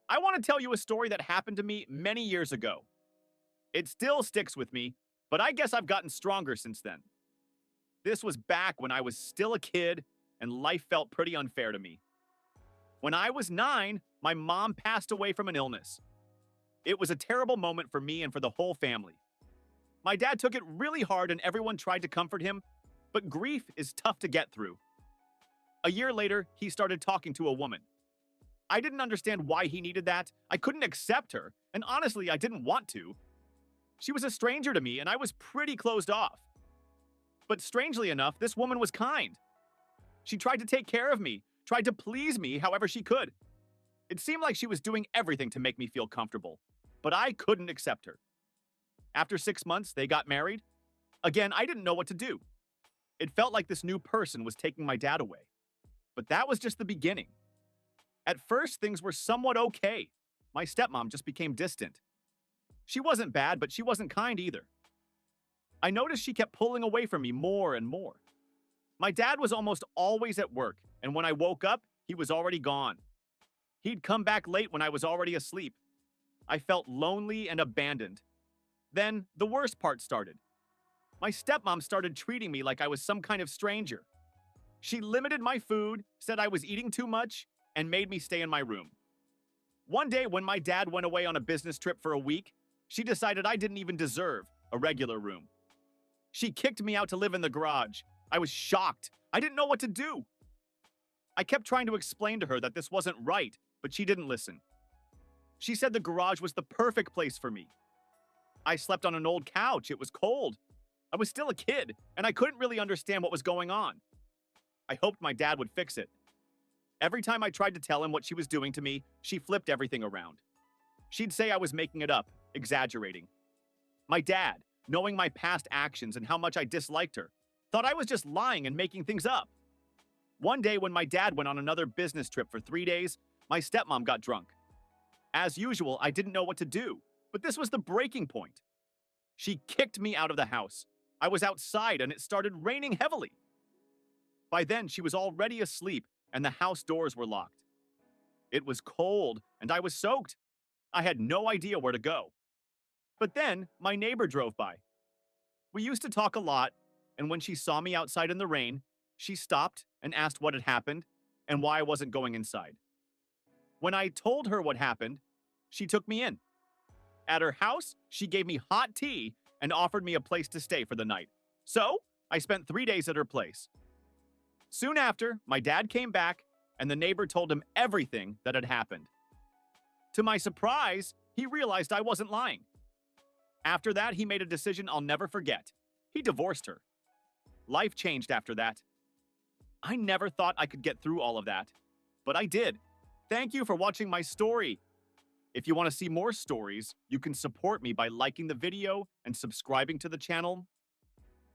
I want to tell you a story that happened to me many years ago. It still sticks with me, but I guess I've gotten stronger since then. This was back when I was still a kid and life felt pretty unfair to me. When I was 9, my mom passed away from an illness. It was a terrible moment for me and for the whole family. My dad took it really hard and everyone tried to comfort him, but grief is tough to get through. A year later, he started talking to a woman. I didn't understand why he needed that. I couldn't accept her, and honestly, I didn't want to. She was a stranger to me, and I was pretty closed off. But strangely enough, this woman was kind. She tried to take care of me, tried to please me however she could. It seemed like she was doing everything to make me feel comfortable, but I couldn't accept her. After 6 months, they got married. Again, I didn't know what to do. It felt like this new person was taking my dad away. But that was just the beginning. At first, things were somewhat okay. My stepmom just became distant. She wasn't bad, but she wasn't kind either. I noticed she kept pulling away from me more and more. My dad was almost always at work, and when I woke up, he was already gone. He'd come back late when I was already asleep. I felt lonely and abandoned. Then, the worst part started. My stepmom started treating me like I was some kind of stranger. She limited my food, said I was eating too much, and made me stay in my room. One day, when my dad went away on a business trip for a week, she decided I didn't even deserve a regular room. She kicked me out to live in the garage. I was shocked. I didn't know what to do. I kept trying to explain to her that this wasn't right, but she didn't listen. She said the garage was the perfect place for me. I slept on an old couch. It was cold. I was still a kid, and I couldn't really understand what was going on. I hoped my dad would fix it. Every time I tried to tell him what she was doing to me, she flipped everything around. She'd say I was making it up, exaggerating. My dad, knowing my past actions and how much I disliked her, thought I was just lying and making things up. One day when my dad went on another business trip for 3 days, my stepmom got drunk. As usual, I didn't know what to do, but this was the breaking point. She kicked me out of the house. I was outside and it started raining heavily. By then, she was already asleep and the house doors were locked. It was cold and I was soaked. I had no idea where to go. But then, my neighbor drove by. We used to talk a lot, and when she saw me outside in the rain, she stopped and asked what had happened and why I wasn't going inside. When I told her what happened, she took me in. At her house, she gave me hot tea and offered me a place to stay for the night. So, I spent 3 days at her place. Soon after, my dad came back, and the neighbor told him everything that had happened. To my surprise, he realized I wasn't lying. After that, he made a decision I'll never forget. He divorced her. Life changed after that. I never thought I could get through all of that, but I did. Thank you for watching my story. If you want to see more stories, you can support me by liking the video and subscribing to the channel